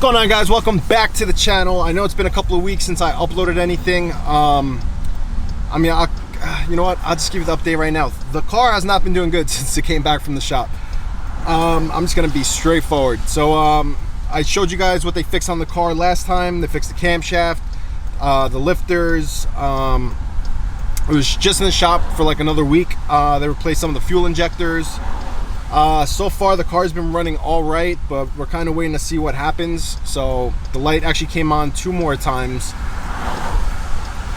going on, guys? Welcome back to the channel. I know it's been a couple of weeks since I uploaded anything. You know what? I'll just give you the update right now. The car has not been doing good since it came back from the shop. I'm just gonna be straightforward. So I showed you guys what they fixed on the car last time. They fixed the camshaft, the lifters. It was just in the shop for like another week. They replaced some of the fuel injectors. So far the car's been running all right, but we're kind of waiting to see what happens. So the light actually came on 2 more times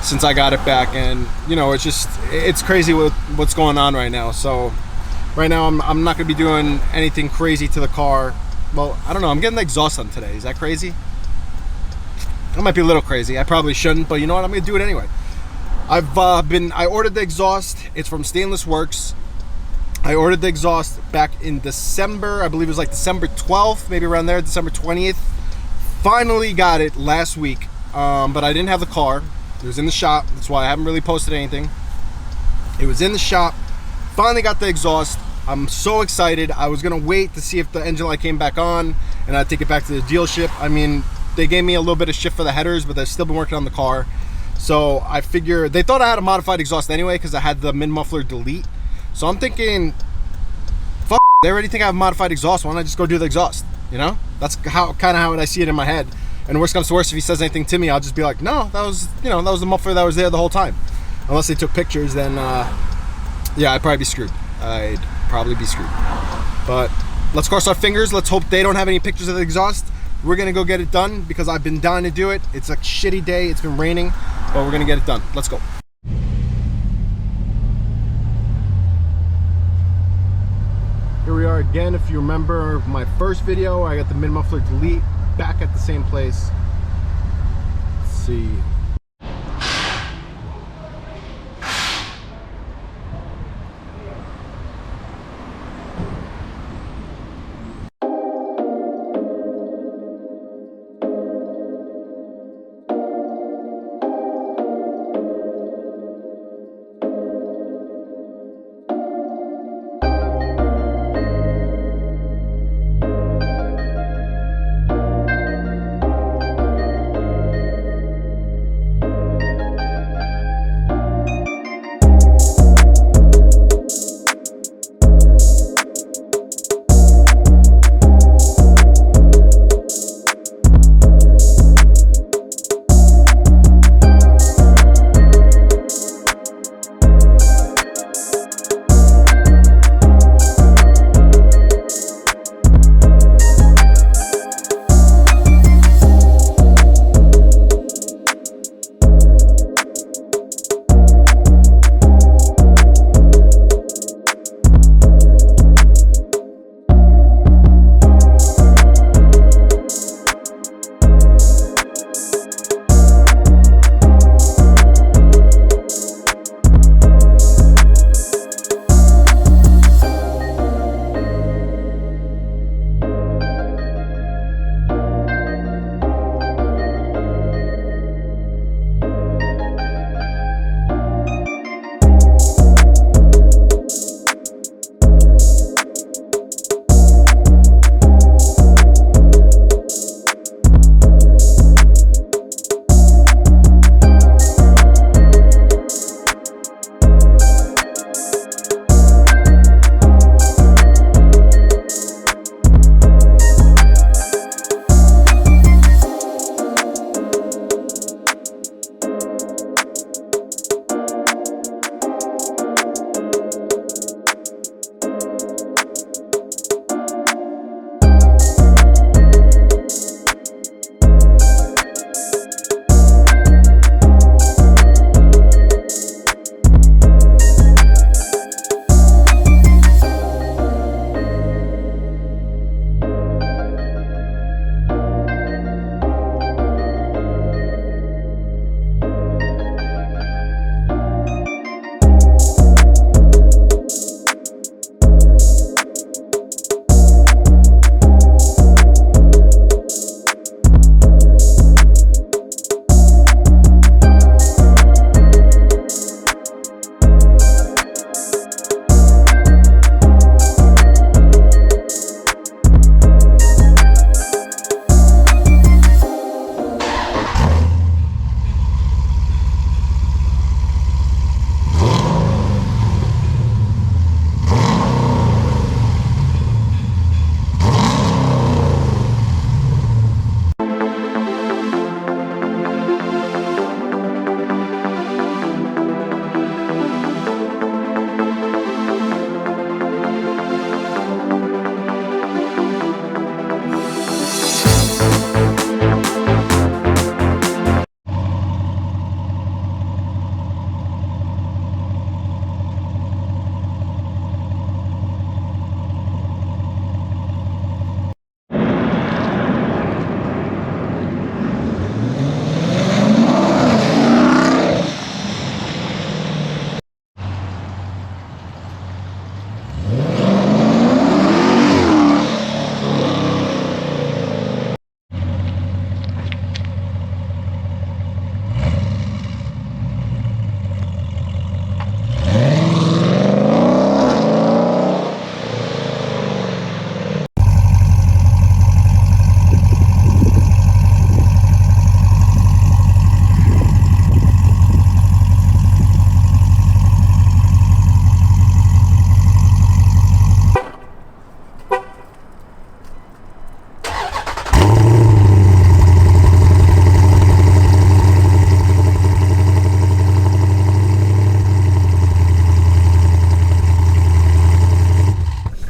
since I got it back, and you know, it's crazy what's going on right now. So right now I'm not gonna be doing anything crazy to the car. Well, I don't know, I'm getting the exhaust on today. Is that crazy? That might be a little crazy. I probably shouldn't, but you know what, I'm gonna do it anyway. I ordered the exhaust. It's from Stainless Works. I ordered the exhaust back in December. I believe it was like December 12th, maybe around there, December 20th. Finally got it last week, but I didn't have the car. It was in the shop. That's why I haven't really posted anything. It was in the shop. Finally got the exhaust. I'm so excited. I was gonna wait to see if the engine light came back on and I'd take it back to the dealership. I mean, they gave me a little bit of shit for the headers, but they've still been working on the car. So I figure they thought I had a modified exhaust anyway because I had the mid muffler delete. So I'm thinking, fuck, they already think I have a modified exhaust. Why don't I just go do the exhaust? You know, that's kind of how I see it in my head. And worst comes to worst, if he says anything to me, I'll just be like, no, that was the muffler that was there the whole time. Unless they took pictures, then yeah, I'd probably be screwed. But let's cross our fingers. Let's hope they don't have any pictures of the exhaust. We're gonna go get it done because I've been dying to do it. It's a shitty day. It's been raining, but we're gonna get it done. Let's go. Here we are again. If you remember my first video, I got the mid muffler delete back at the same place. Let's see.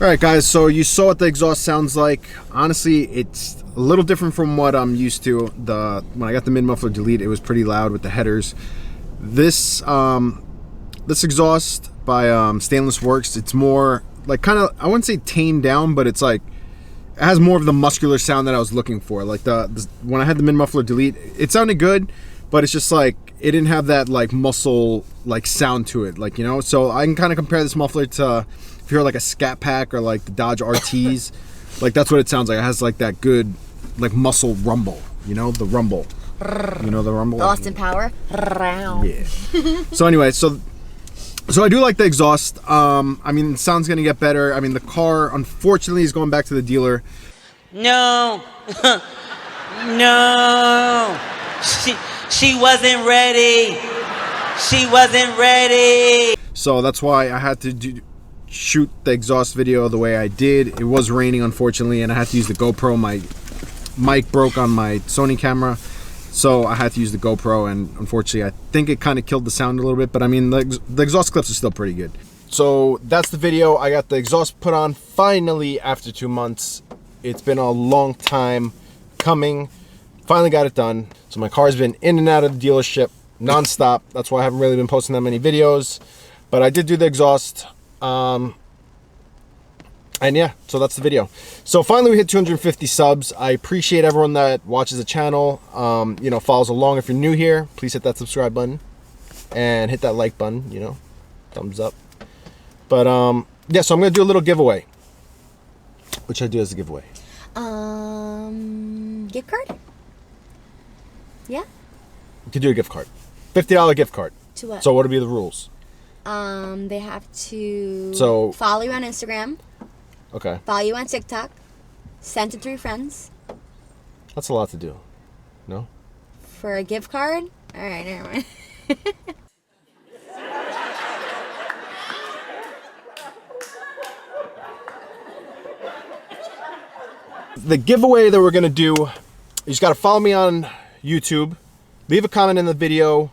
right, guys, so you saw what the exhaust sounds like. Honestly, it's a little different from what I'm used to. When I got the mid-muffler delete, it was pretty loud with the headers. This exhaust by Stainless Works, it's more like kind of, I wouldn't say tamed down, but it's like, it has more of the muscular sound that I was looking for. Like when I had the mid-muffler delete, it sounded good, but it's just like, it didn't have that like muscle like sound to it, like, you know. So I can kind of compare this muffler to, if you're like a Scat Pack or like the Dodge RTs, like that's what it sounds like. It has like that good like muscle rumble, you know, the rumble. You know the rumble? Austin Power. Yeah. So anyway, so I do like the exhaust. I mean, the sound's gonna get better. I mean, the car unfortunately is going back to the dealer. No. No. She wasn't ready. She wasn't ready. So that's why I had to shoot the exhaust video the way I did. It was raining, unfortunately, and I had to use the GoPro. My mic broke on my Sony camera, so I had to use the GoPro, and unfortunately I think it kind of killed the sound a little bit, but I mean the exhaust clips are still pretty good. So that's the video. I got the exhaust put on finally after 2 months. It's been a long time coming. Finally got it done. So my car's been in and out of the dealership non-stop. That's why I haven't really been posting that many videos, but I did do the exhaust. And yeah, so that's the video. So finally we hit 250 subs. I appreciate everyone that watches the channel, you know, follows along. If you're new here, please hit that subscribe button and hit that like button, you know, thumbs up. But yeah, so I'm gonna do a little giveaway. What should I do as a giveaway? Gift card? Yeah. We could do a gift card. $50 gift card. To what? So what would be the rules? They have to follow you on Instagram. Okay. Follow you on TikTok. Send to 3 friends. That's a lot to do. No? For a gift card? Alright, never mind. The giveaway that we're gonna do, you just gotta follow me on YouTube, leave a comment in the video,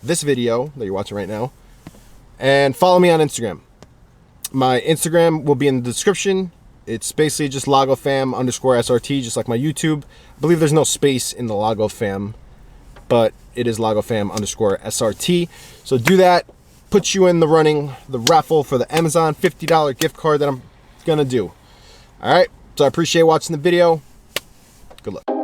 this video that you're watching right now, and follow me on Instagram. My Instagram will be in the description. It's basically just lagofam_SRT, just like my YouTube. I believe there's no space in the lagofam, but it is lagofam_SRT. So do that, puts you in the running, the raffle for the Amazon $50 gift card that I'm gonna do. All right, so I appreciate watching the video. Good luck.